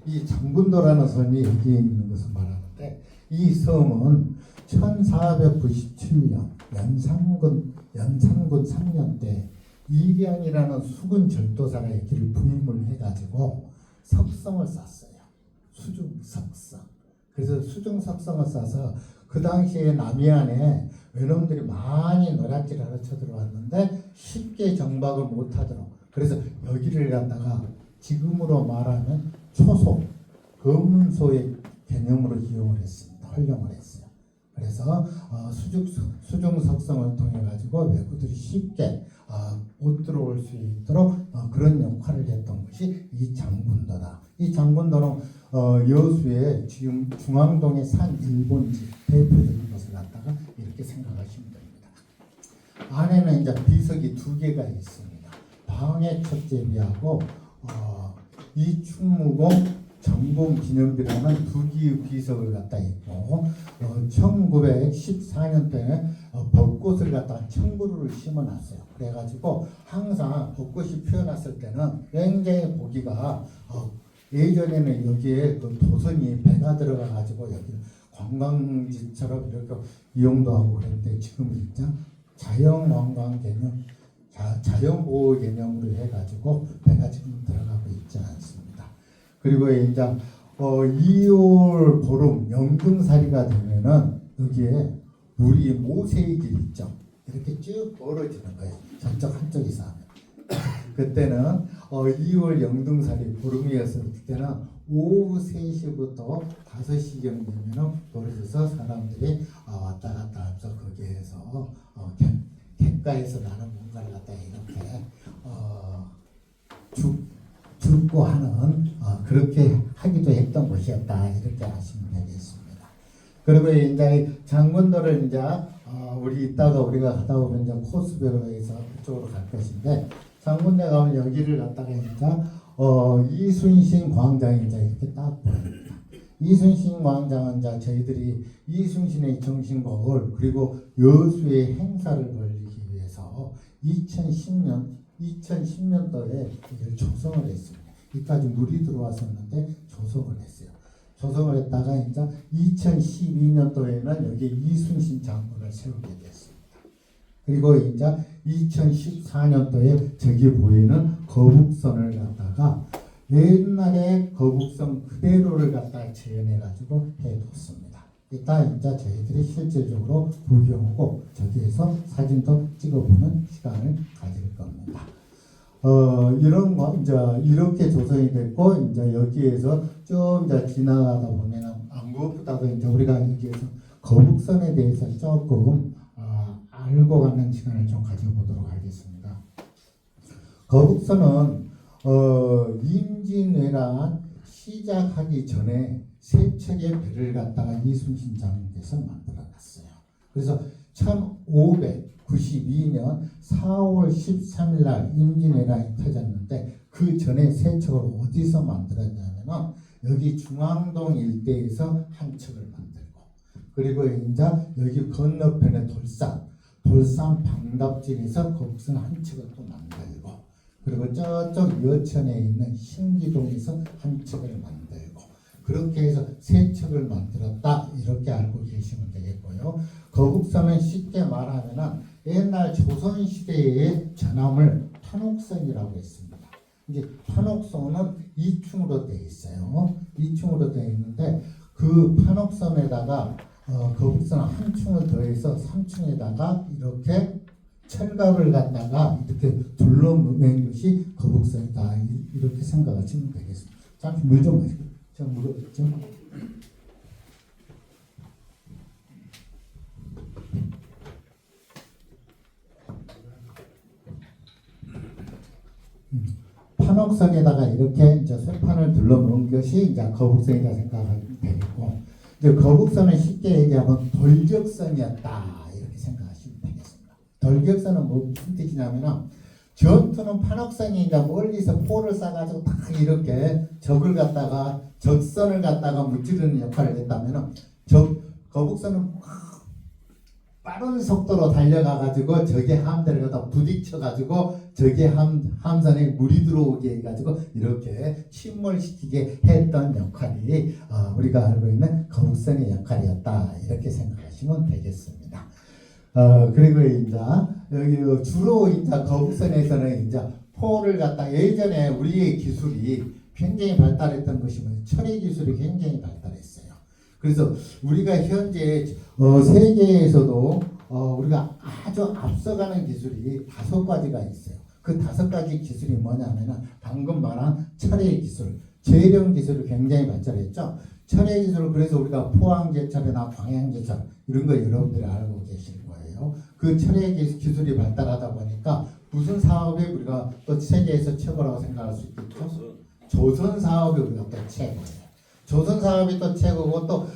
이 장군도라는 섬이 여기에 있는 것을 말하는데, 이 섬은 1497년 연산군 3년 때 이량이라는 수군 절도사가 여기를 부임을 해가지고 석성을 쌌어요. 수중석성. 그래서 수중석성을 싸서 그 당시에 남해안에 외놈들이 많이 노략질하러 쳐들어왔는데 쉽게 정박을 못하도록, 그래서 여기를 갖다가 지금으로 말하면 초소, 검문소의 개념으로 이용을 했습니다. 활용을 했어요. 그래서 수중석성을 통해 가지고 외구들이 쉽게 못 들어올 수 있도록 그런 역할을 했던 것이 이 장군도다. 이 장군도는 여수의 지금 중앙동의 산 일본지 대표적인 것을 갖다가 이렇게 생각하시면 됩니다. 안에는 이제 비석이 2개가 있습니다. 방해 첫제비하고 이충무공 전공 기념비라는 2기의 비석을 갖다 있고, 1914년도에 벚꽃을 갖다가 청구루를 심어놨어요. 그래가지고 항상 벚꽃이 피어났을 때는 굉장히 보기가, 예전에는 여기에 그 도선이 배가 들어가가지고 여기 관광지처럼 이렇게 이용도 하고 그랬는데, 지금 진짜 자연관광 개념, 자연보호 개념으로 해가지고 배가 지금 들어가고 있지 않습니다. 그리고 이제 2월 보름 영등살이가 되면은 여기에 물이 모세의 길 있죠. 이렇게 쭉 벌어지는 거예요. 저쪽 한쪽에서 하면. 그때는 2월 영등살이 보름이었을 때는 오후 3시부터 5시경 되면은 벌어져서 사람들이 왔다 갔다 하면서 거기에서 객가에서 나는 뭔가를 갖다 이렇게 죽고 하는 그렇게 하기도 했던 곳이었다, 이렇게 아시면 되겠습니다. 그리고 이제 장군도를 이제 우리 이따가 우리가 가다 보면 이제 코스별로 해서 그쪽으로 갈 것인데, 장군대 가면 여기를 갔다가 이제 이순신 광장이 이제 이렇게 딱 보입니다. 이순신 광장은 이제 저희들이 이순신의 정신곡을 그리고 여수의 행사를 벌이기 위해서 2010년도에 이걸 조성을 했습니다. 여기까지 물이 들어왔었는데 조성을 했어요. 조성을 했다가 이제 2012년도에는 여기 이순신 장군을 세우게 됐습니다. 그리고 이제 2014년도에 저기 보이는 거북선을 갖다가 옛날에 거북선 그대로를 갖다가 재현해가지고 해뒀습니다. 이따 이제 저희들이 실질적으로 구경하고 저기에서 사진도 찍어보는 시간을 가질 겁니다. 이런 거 이제 이렇게 조성이 됐고, 이제 여기에서 좀 이제 지나가다 보면은 무엇보다도 이제 우리가 여기에서 거북선에 대해서 조금 알고 가는 시간을 좀 가져보도록 하겠습니다. 거북선은 임진왜란 시작하기 전에 세 척의 배를 갖다가 이순신 장군께서 만들어놨어요. 그래서 1592년 4월 13일 날 임진왜란이 터졌는데, 그 전에 세 척을 어디서 만들었냐면은 여기 중앙동 일대에서 한 척을 만들고, 그리고 이제 여기 건너편에 돌산 방답진에서 거북선 한 척을 또 만들고, 그리고 저쪽 여천에 있는 신기동에서 한 척을 만들고, 그렇게 해서 세 척을 만들었다, 이렇게 알고 계시면 되겠고요. 거북선은 쉽게 말하면은 옛날 조선시대의 전함을 판옥선이라고 했습니다. 이제 판옥선은 2층으로 되어 있어요. 2층으로 되어 있는데, 그 판옥선에다가 거북선 한 층을 더해서 3층에다가 이렇게 철갑을 갖다가 이렇게 둘러맨 것이 거북선이다, 이렇게 생각하시면 되겠습니다. 잠시 물 좀 마시고. 제가 물어봤죠? 판옥선에다가 이렇게 이제 쇠판을 둘러놓은 것이 이제 거북선이라 생각하면 되겠고, 이제 거북선은 쉽게 얘기하면 돌격선이었다, 이렇게 생각하시면 되겠습니다. 돌격선은 무슨 뜻이냐면은, 전투는 판옥선이 이제 멀리서 포를 쏴가지고 다 이렇게 적선을 갖다가 무찌르는 역할을 했다면은, 거북선은 빠른 속도로 달려가가지고 적의 함대를 갖다 부딪혀가지고 적의 함선에 물이 들어오게 해가지고 이렇게 침몰시키게 했던 역할이 우리가 알고 있는 거북선의 역할이었다 이렇게 생각하시면 되겠습니다. 그리고 이제 여기 주로 이제 거북선에서는 이제 포를 갖다 예전에 우리의 기술이 굉장히 발달했던 것이 철의 기술이 굉장히 발달했어요. 그래서 우리가 현재 세계에서도 우리가 아주 앞서가는 기술이 5가지가 있어요. 그 5가지 기술이 뭐냐면은 방금 말한 철의 기술, 재령 기술이 굉장히 발달했죠. 철의 기술을 그래서 우리가 포항제철이나 광양제철 이런 거 여러분들이 알고 계실 거예요. 그 철의 기술이 발달하다 보니까 무슨 사업이 우리가 또 세계에서 최고라고 생각할 수 있겠죠? 조선 사업이 우리가 또 최고예요. 조선 사업이 또 최고고 또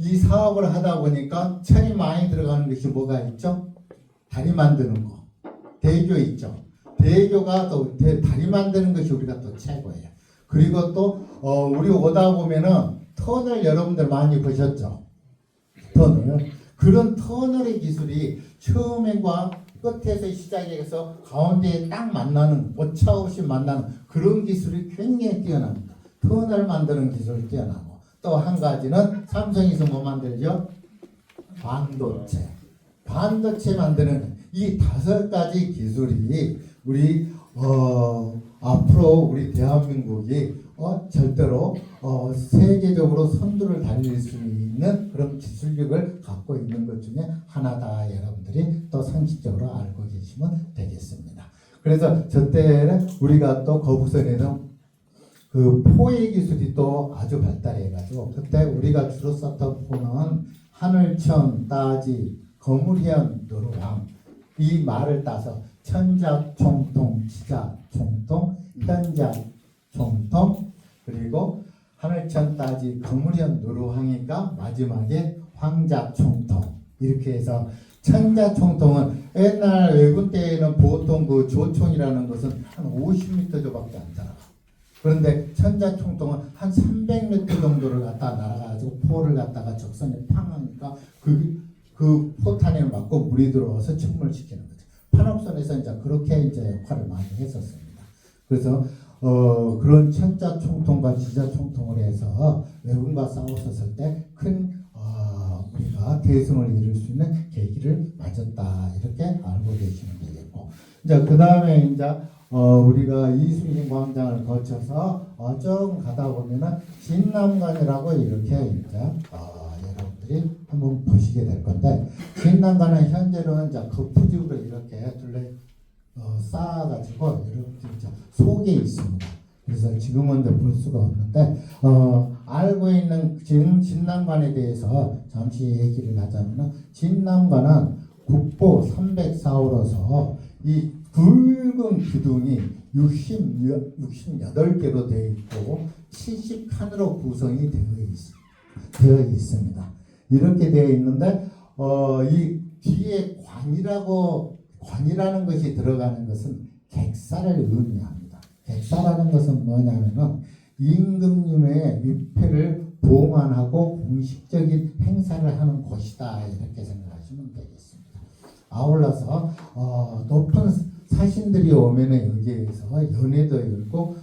이 사업을 하다 보니까 철이 많이 들어가는 것이 뭐가 있죠? 다리 만드는 거, 대교 있죠. 대교가 또 다리 만드는 것이 우리가 또 최고예요. 그리고 또 우리 오다 보면은 터널 여러분들 많이 보셨죠? 터널. 그런 터널의 기술이 처음에과 끝에서 시작해서 가운데에 딱 만나는 오차없이 만나는 그런 기술이 굉장히 뛰어납니다. 터널 만드는 기술이 뛰어나고 또 한 가지는 삼성에서 뭐 만들죠? 반도체 만드는 이 5가지 기술이 우리 앞으로 우리 대한민국이 절대로 세계적으로 선두를 달릴 수 있는 그런 기술력을 갖고 있는 것 중에 하나다 여러분들이 또 상식적으로 알고 계시면 되겠습니다. 그래서 저때는 우리가 또 거북선에는 그 포의 기술이 또 아주 발달해가지고 그때 우리가 주로 썼던 포는 하늘천, 따지, 거물현, 노루왕 이 말을 따서 천자총통, 지자총통, 현자총통 그리고 하늘천, 따지, 거물현, 노루왕이니까 마지막에 황자총통 이렇게 해서 천자총통은 옛날 외군 때에는 보통 그 조총이라는 것은 한 50m 정도밖에 안 달아요. 그런데 천자총통은 한 300m 정도를 갖다 날아가지고 포를 갖다가 적선에 팡 하니까 그 포탄에 맞고 물이 들어와서 침몰시키는 거죠. 판옥선에서 이제 그렇게 이제 역할을 많이 했었습니다. 그래서 그런 천자총통과 지자총통을 해서 외군과 싸웠었을 때 큰 우리가 대승을 이룰 수 있는 계기를 맞았다 이렇게 알고 계시면 되겠고 이제 그 다음에 이제 우리가 이순신 광장을 거쳐서 좀 가다 보면은 진남관이라고 이렇게 이제 여러분들이 한번 보시게 될 건데 진남관은 현재로는 이제 거푸집으로 이렇게 쌓아가지고 여러분들 이제 속에 있습니다. 그래서 지금은 볼 수가 없는데 알고 있는 지금 진남관에 대해서 잠시 얘기를 하자면은 진남관은 국보 304호로서 이 굵은 기둥이 68개로 되어 있고 70칸으로 구성이 되어 있습니다. 이렇게 되어 있는데 이 뒤에 관이라는 것이 들어가는 것은 객사를 의미합니다. 객사라는 것은 뭐냐면은 임금님의 위패를 봉안하고 공식적인 행사를 하는 곳이다 이렇게 생각하시면 되겠습니다. 아울러서 높은 사신들이 오면은 여기에서 연회도 열고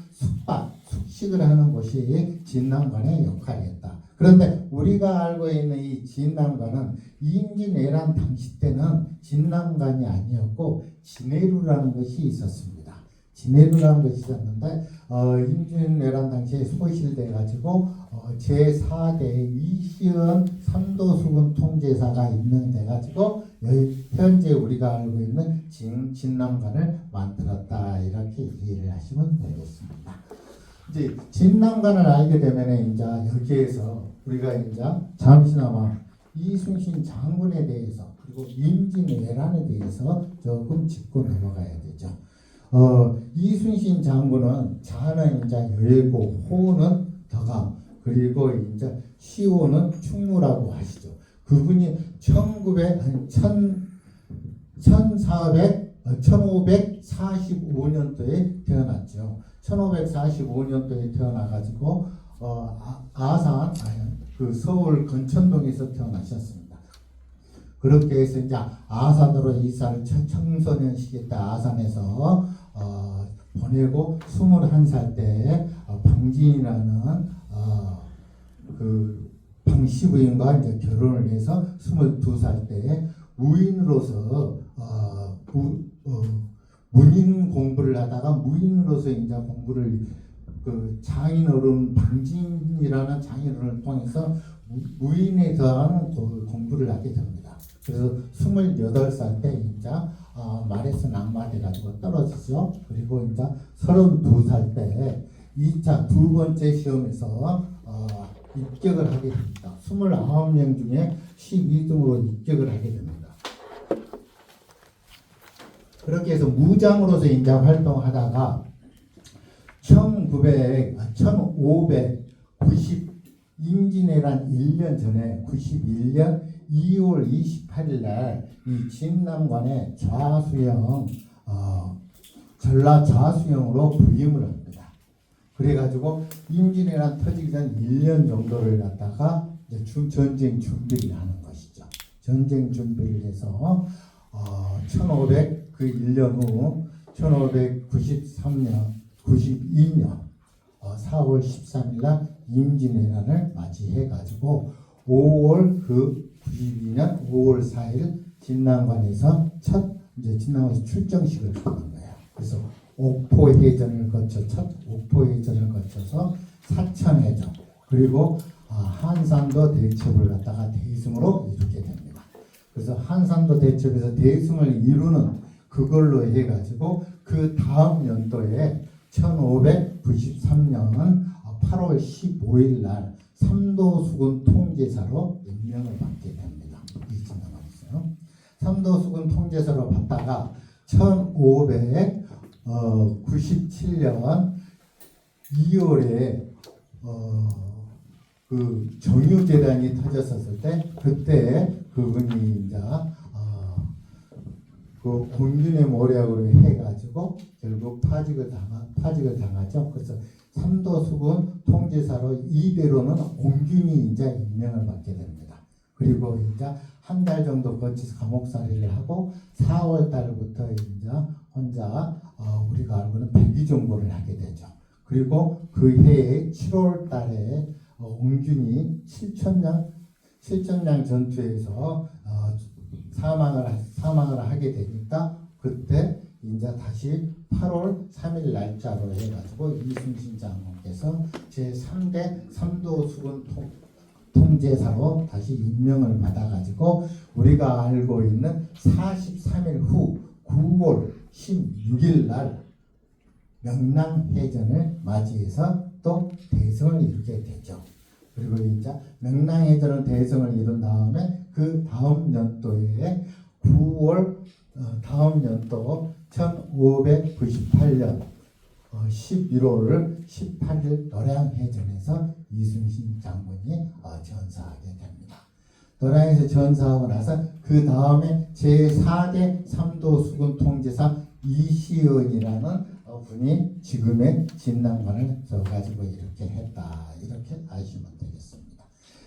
숙식을 하는 곳이 진남관의 역할이었다. 그런데 우리가 알고 있는 이 진남관은 임진왜란 당시 때는 진남관이 아니었고 진해루라는 것이 있었습니다. 진해루라는 것이 있었는데 임진왜란 당시에 소실돼 가지고 제4대 이시은 삼도수군 통제사가 임명돼 가지고 현재 우리가 알고 있는 진남관을 만들었다 이렇게 이해를 하시면 되겠습니다. 이제 진남관을 알게 되면 이제 여기에서 우리가 이제 잠시나마 이순신 장군에 대해서 그리고 임진왜란에 대해서 조금 짚고 넘어가야 되죠. 이순신 장군은 자는 이제 여의고 호는 덕암 그리고 이제 시호는 충무라고 하시죠. 그분이 1545년도에 태어났죠. 1545년도에 태어나가지고 아산 그 서울 건천동에서 태어나셨습니다. 그렇게 해서 이제 아산으로 이사를 청소년 시기 때 아산에서 보내고 21살 때 방진이라는 그 방시부인과 이제 결혼을 해서 22살 때 무인으로서 문인 공부를 하다가 무인으로서 이제 공부를 그 장인어른 방진이라는 장인어른을 통해서 무인에 대한 공부를 하게 됩니다. 그래서 28살 때 이제 말에서 낙마돼가지고 떨어지죠. 그리고 이제 32살 때 2차 두 번째 시험에서 입격을 하게 됩니다. 29명 중에 12등으로 입격을 하게 됩니다. 그렇게 해서 무장으로서 이제 활동하다가 1590 임진왜란 1년 전에 91년 2월 28일 날 이 진남관의 좌수영 전라 좌수영으로 부임을 합니다. 그래가지고 임진왜란 터지기 전 1년 정도를 갖다가 이제 전쟁 준비를 하는 것이죠. 전쟁 준비를 해서 1년 후 1592년 4월 13일 날 임진왜란을 맞이해가지고 92년 5월 4일 진남관에서 진남관에서 출정식을 하는 거예요. 그래서 옥포해전을 거쳐서 사천해전 그리고 한산도 대첩을 갖다가 대승으로 이루게 됩니다. 그래서 한산도 대첩에서 대승을 이루는 그걸로 해가지고 그 다음 연도에 1593년 8월 15일 날 삼도수군 통제사로 임명을 받게 됩니다. 이 진남관에서요. 삼도수군 통제사로 받다가 1597년 2월에 그 정유재단이 터졌었을 때 그때 그분이 이제 그 공균의 모략으로 해가지고 결국 파직을 당하죠. 그래서 삼도수군 통제사로 이대로는 공균이 이제 임명을 받게 됩니다. 그리고 이제 한 달 정도 거쳐서 감옥살이를 하고 4월 달부터 이제 혼자 우리가 알고는 백의정보를 하게 되죠. 그리고 그 해에 7월 달에 옹균이 칠천량 전투에서 사망을 하게 되니까 그때 이제 다시 8월 3일 날짜로 해가지고 이순신 장군께서 제3대 삼도수군 통제사로 다시 임명을 받아가지고 우리가 알고 있는 43일 후 9월 16일 날 명랑해전을 맞이해서 또 대승을 이루게 되죠. 그리고 이제 명랑해전을 대승을 이룬 다음에 그 다음 연도에 9월 다음 연도 1598년 11월 18일 노량해전에서 이순신 장군이 전사하게 됩니다. 노량에서 전사하고 나서 그 다음에 제4대 삼도수군 통제사 이시은이라는 분이 지금의 진남관을 써가지고 이렇게 했다. 이렇게 아시면 되겠습니다.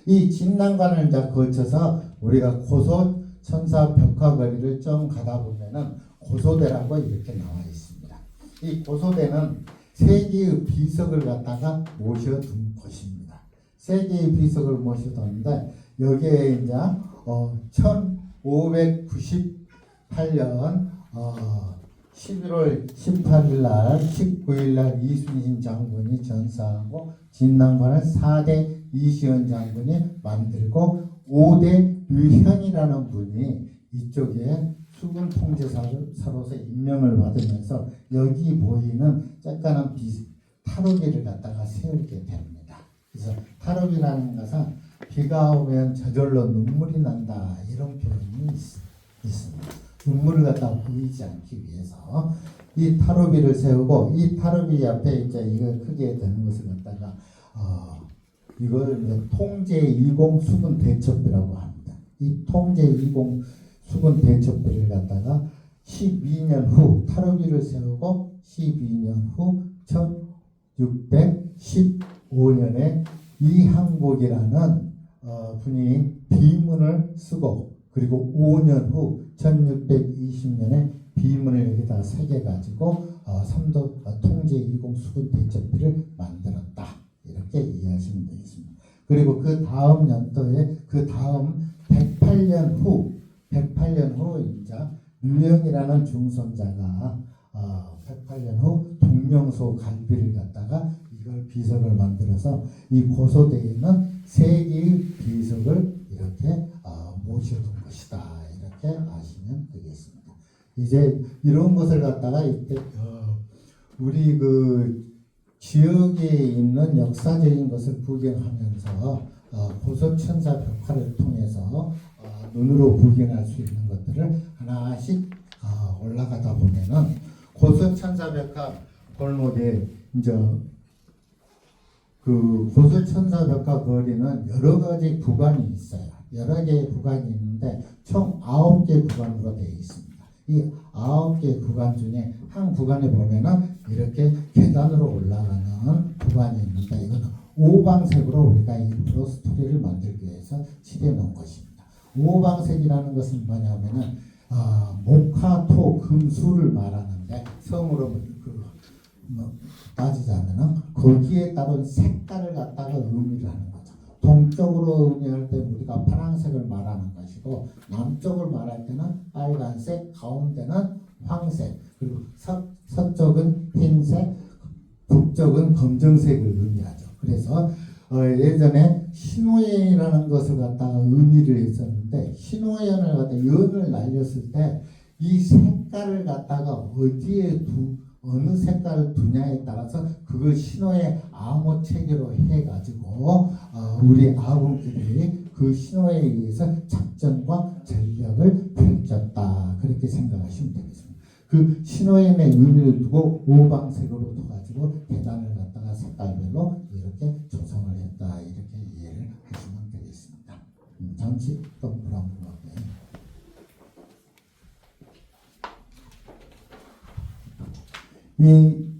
이 진남관을 이제 거쳐서 우리가 고소 천사 벽화거리를 좀 가다 보면은 고소대라고 이렇게 나와 있습니다. 이 고소대는 세 개의 비석을 갖다가 모셔둔 곳입니다. 세 개의 비석을 모셔뒀는데 여기에 이제 1598년 11월 18일 날 19일 날 이순신 장군이 전사하고 진남관을 4대 이시은 장군이 만들고 5대 류현이라는 분이 이쪽에 수군 통제사로서 임명을 받으면서 여기 보이는 쬐까는 타로비를 갖다가 세우게 됩니다. 그래서 타로비라는 것은 비가 오면 저절로 눈물이 난다 이런 표현이 있습니다. 눈물을 갖다 보이지 않기 위해서 이 타로비를 세우고 이 타로비 앞에 이제 이거 크게 되는 것을 갖다가 이걸 이제 통제 20 수군 대첩비라고 합니다. 이 통제 20 수군 대첩비를 갖다가 12년 후 타로비를 세우고 12년 후 1615년에 이항복이라는 분이 비문을 쓰고 그리고 5년 후 1620년에 비문을 여기다 새겨가지고 삼도 통제 이공 수군 대첩비를 만들었다. 이렇게 이해하시면 되겠습니다. 그리고 그 다음 연도에 그 다음 108년 후 이제 유영이라는 중손자가 108년 후 동명소 갈비를 갖다가 이걸 비석을 만들어서 이 고소대에는 세 개의 비석을 이렇게 모셔둔 것이다. 이렇게 아시면 되겠습니다. 이제 이런 것을 갖다가 이때 우리 그 지역에 있는 역사적인 것을 구경하면서 고소천사 벽화를 통해서 눈으로 구경할 수 있는 것들을 하나씩 올라가다 보면은 고소천사 벽화 골목에 이제 그 고소천사 벽화 거리는 여러 가지 구간이 있어요. 여러 개의 구간이 있는데 총 9개 구간으로 되어 있습니다. 이 9개 구간 중에 한 구간에 보면은 이렇게 계단으로 올라가는 구간이 있는데 이거는 오방색으로 우리가 일부러 스토리를 만들기 위해서 칠해 놓은 것입니다. 오방색이라는 것은 뭐냐면은 목화, 토, 금, 수를 말하는데 성으로 따지자면은 거기에 따른 색깔을 갖다가 의미를 하는 거죠. 동쪽으로 의미할 때 우리가 파란색을 말하는 것이고 남쪽을 말할 때는 빨간색, 가운데는 황색, 그리고 서쪽은 흰색, 북쪽은 검정색을 의미하죠. 그래서 예전에 신호연이라는 것을 갖다가 의미를 했었는데 신호연을 갖다가 연을 날렸을 때 이 색깔을 갖다가 어디에 어느 색깔을 두냐에 따라서 그걸 신호의 암호 체계로 해가지고 우리 아군들이 그 신호에 의해서 작전과 전략을 펼쳤다. 그렇게 생각하시면 되겠습니다. 그 신호연의 의미를 두고 오방색으로 둬가지고 계단을 갖다가 색깔별로 이렇게 조성을 했다. 이렇게 이해를 하시면 되겠습니다. 잠시 또 물어보게.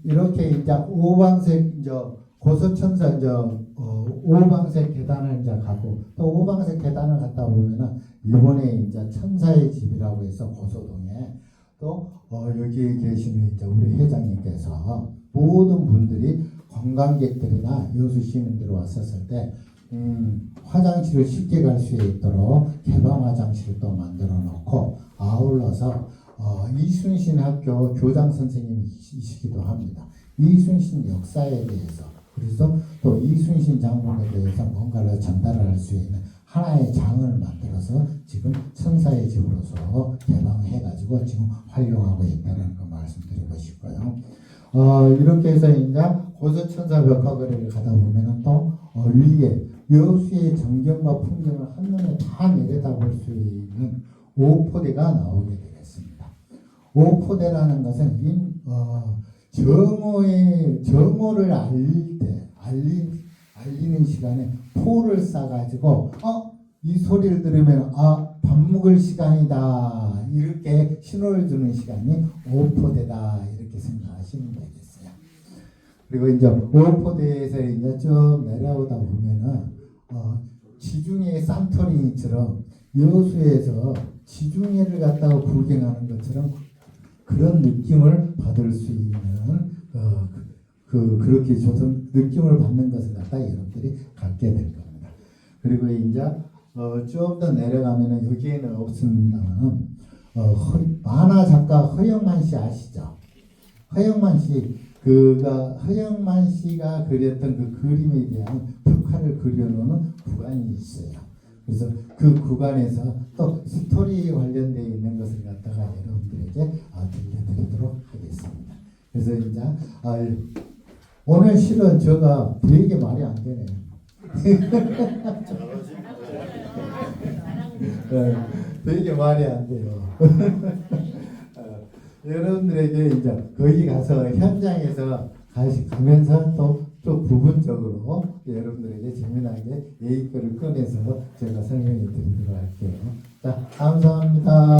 이렇게 이제 오방색 이제 고소천사 이제 오방색 계단을 이제 가고 또 오방색 계단을 갔다 보면은 이번에 이제 천사의 집이라고 해서 고소동에 또 여기 계시는 이제 우리 회장님께서 모든 분들이 관광객들이나 여수 시민들이 왔었을 때 화장실을 쉽게 갈 수 있도록 개방 화장실을 또 만들어 놓고 아울러서 이순신 학교 교장 선생님이시기도 합니다. 이순신 역사에 대해서 그래서 또 이순신 장군에 대해서 뭔가를 전달할 수 있는 하나의 장을 만들어서 지금 천사의 집으로서 개방해가지고 지금 활용하고 있다는 거 말씀드리고 싶고요. 이렇게 해서 이제 고소천사 벽화거리를 가다 보면은 또 위에 여수의 정경과 풍경을 한눈에 다 내려다볼 수 있는 오포대가 나오게 되겠습니다. 오포대라는 것은 정오를 알리는 시간에 포를 싸가지고 이 소리를 들으면 밥 먹을 시간이다 이렇게 신호를 주는 시간이 오포대다 이렇게 생각하시면 되겠어요. 그리고 이제 오포대에서 이제 쭉 내려오다 보면은 지중해 산토리니처럼 여수에서 지중해를 갖다가 구경하는 것처럼 그런 느낌을 받을 수 있는 그렇게 느낌을 받는 것을 갖다 여러분들이 갖게 될 겁니다. 그리고 이제 좀 더 내려가면은 여기에는 없습니다만 만화 작가 허영만 씨 아시죠? 허영만 씨가 그렸던 그 그림에 대한 벽화를 그려놓은 구간이 있어요. 그래서 그 구간에서 또 스토리에 관련되어 있는 것을 갖다가 여러분들에게 들려드리도록 하겠습니다. 그래서 이제 오늘 실은 제가 되게 말이 안 되네요. 되게 말이 안 돼요. 여러분들에게 이제 거기 가서 현장에서 가면서 또 부분적으로 여러분들에게 재미나게 예의거를 꺼내서 제가 설명해 드리도록 할게요. 자, 감사합니다.